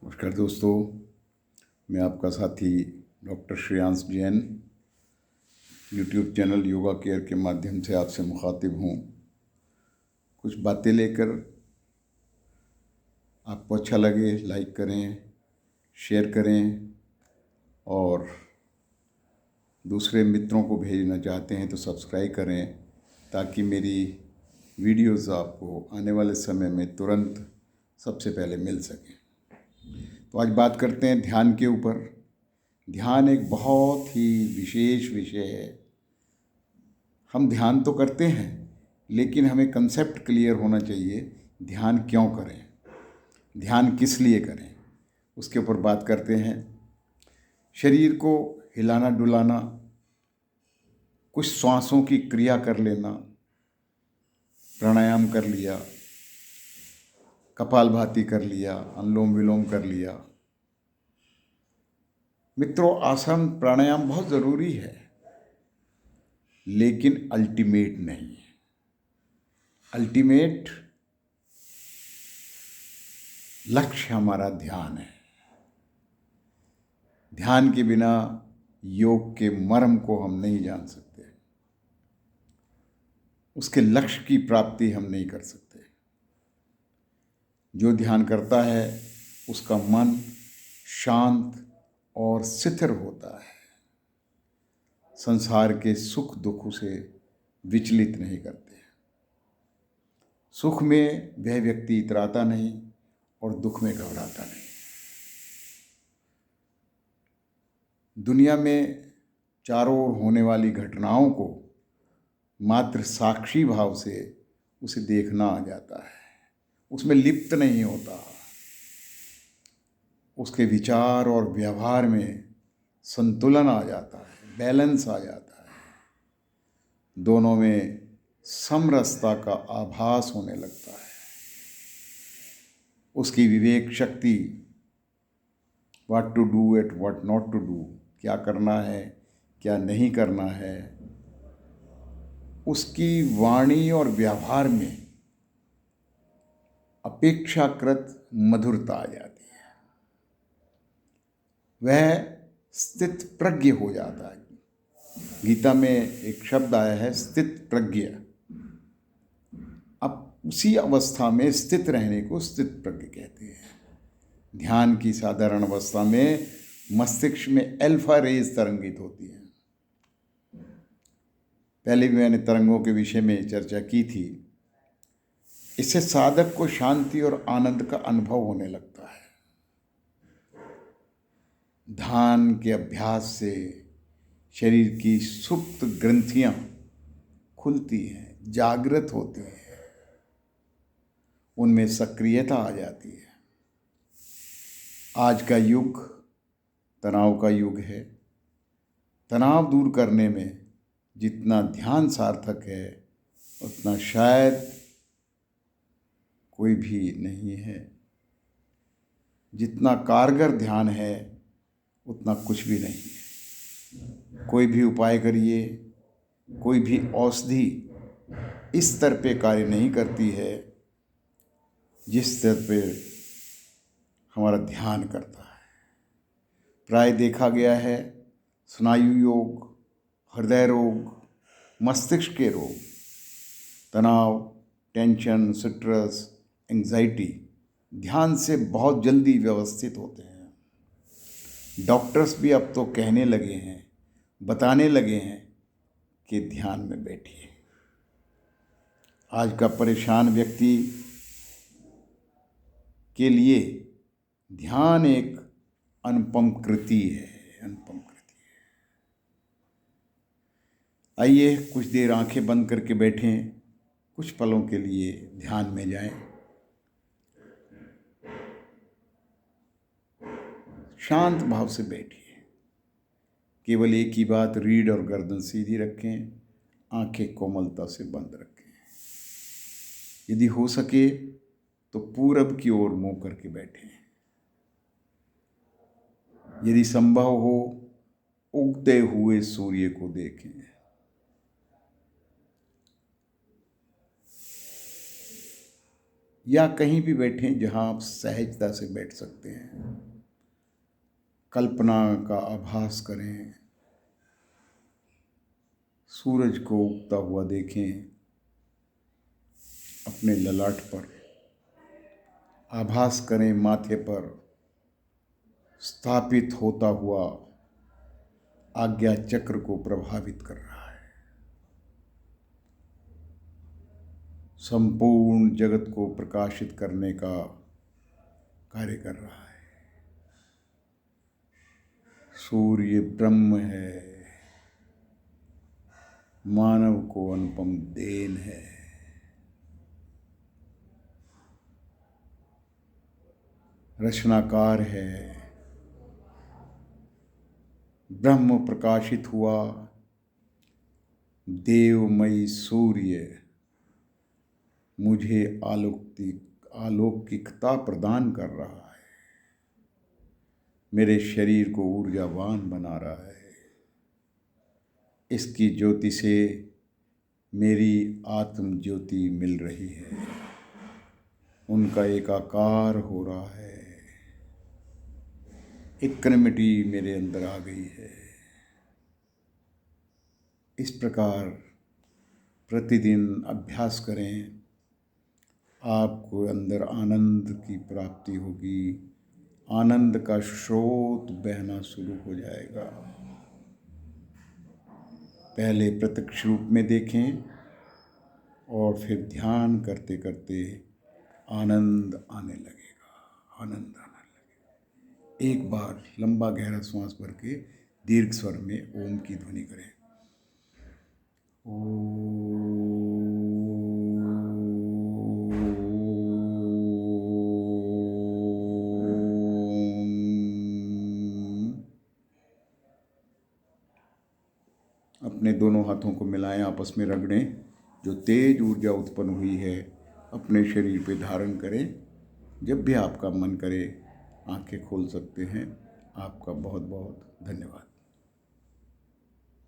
नमस्कार दोस्तों, मैं आपका साथी doctor Shreyansh Jain YouTube channel yoga care के माध्यम से आपसे मुखातिब हूँ। कुछ बातें लेकर आपको अच्छा लगे लाइक करें, शेयर करें और दूसरे मित्रों को भेजना चाहते हैं तो सब्सक्राइब करें ताकि मेरी वीडियोस आपको आने वाले समय में तुरंत सबसे पहले मिल सकें। तो आज बात करते हैं ध्यान के ऊपर। ध्यान एक बहुत ही विशेष विषय है। हम ध्यान तो करते हैं लेकिन हमें कंसेप्ट क्लियर होना चाहिए, ध्यान क्यों करें, ध्यान किस लिए करें, उसके ऊपर बात करते हैं। शरीर को हिलाना डुलाना, कुछ श्वासों की क्रिया कर लेना, प्राणायाम कर लिया, कपालभाति कर लिया, अनुलोम विलोम कर लिया। मित्रों, आसन प्राणायाम बहुत ज़रूरी है लेकिन अल्टीमेट नहीं है। अल्टीमेट लक्ष्य हमारा ध्यान है। ध्यान के बिना योग के मर्म को हम नहीं जान सकते, उसके लक्ष्य की प्राप्ति हम नहीं कर सकते। जो ध्यान करता है उसका मन शांत और स्थिर होता है, संसार के सुख दुख उसे विचलित नहीं करते। सुख में वह व्यक्ति इतराता नहीं और दुख में घबराता नहीं। दुनिया में चारों ओर होने वाली घटनाओं को मात्र साक्षी भाव से उसे देखना आ जाता है, उसमें लिप्त नहीं होता। उसके विचार और व्यवहार में संतुलन आ जाता है, बैलेंस आ जाता है, दोनों में समरसता का आभास होने लगता है। उसकी विवेक शक्ति, what to do at what not to do, क्या करना है क्या नहीं करना है, उसकी वाणी और व्यवहार में अपेक्षाकृत मधुरता आ जाती है। वह स्थित प्रज्ञ हो जाता है। गीता में एक शब्द आया है स्थित प्रज्ञ। अब उसी अवस्था में स्थित रहने को स्थित प्रज्ञ कहते हैं। ध्यान की साधारण अवस्था में मस्तिष्क में अल्फा रेज तरंगित होती हैं। पहले भी मैंने तरंगों के विषय में चर्चा की थी। इससे साधक को शांति और आनंद का अनुभव होने लगता है। ध्यान के अभ्यास से शरीर की सुप्त ग्रंथियां खुलती हैं, जागृत होती हैं, उनमें सक्रियता आ जाती है। आज का युग तनाव का युग है। तनाव दूर करने में जितना ध्यान सार्थक है उतना शायद कोई भी नहीं है। जितना कारगर ध्यान है उतना कुछ भी नहीं है। कोई भी उपाय करिए, कोई भी औषधि इस स्तर पे कार्य नहीं करती है जिस स्तर पे हमारा ध्यान करता है। प्राय देखा गया है स्नायु योग, हृदय रोग, मस्तिष्क के रोग, तनाव, टेंशन, स्ट्रेस, एंजाइटी ध्यान से बहुत जल्दी व्यवस्थित होते हैं। डॉक्टर्स भी अब तो कहने लगे हैं, बताने लगे हैं कि ध्यान में बैठिए। आज का परेशान व्यक्ति के लिए ध्यान एक अनुपम कृति है, अनुपम कृति है। आइए कुछ देर आंखें बंद करके बैठें, कुछ पलों के लिए ध्यान में जाएं। शांत भाव से बैठिए। केवल एक ही बात, रीढ़ और गर्दन सीधी रखें, आंखें कोमलता से बंद रखें। यदि हो सके तो पूरब की ओर मुंह करके बैठें। यदि संभव हो उगते हुए सूर्य को देखें। या कहीं भी बैठें जहां आप सहजता से बैठ सकते हैं। कल्पना का आभास करें, सूरज को उगता हुआ देखें, अपने ललाट पर आभास करें, माथे पर स्थापित होता हुआ आज्ञा चक्र को प्रभावित कर रहा है, संपूर्ण जगत को प्रकाशित करने का कार्य कर रहा है। सूर्य ब्रह्म है, मानव को अनुपम देन है। रचनाकार है, ब्रह्म प्रकाशित हुआ, देवमयी सूर्य मुझे अलौकिकता प्रदान कर रहा है, मेरे शरीर को ऊर्जावान बना रहा है। इसकी ज्योति से मेरी आत्म ज्योति मिल रही है, उनका एकाकार हो रहा है, इक्विनिटी मेरे अंदर आ गई है। इस प्रकार प्रतिदिन अभ्यास करें, आपको अंदर आनंद की प्राप्ति होगी, आनंद का स्रोत बहना शुरू हो जाएगा। पहले प्रत्यक्ष रूप में देखें और फिर ध्यान करते करते आनंद आने लगेगा, आनंद आने लगेगा। एक बार लंबा गहरा श्वास भर के दीर्घ स्वर में ओम की ध्वनि करें। अपने दोनों हाथों को मिलाएं, आपस में रगड़ें। जो तेज ऊर्जा उत्पन्न हुई है अपने शरीर पे धारण करें। जब भी आपका मन करे आंखें खोल सकते हैं। आपका बहुत बहुत धन्यवाद।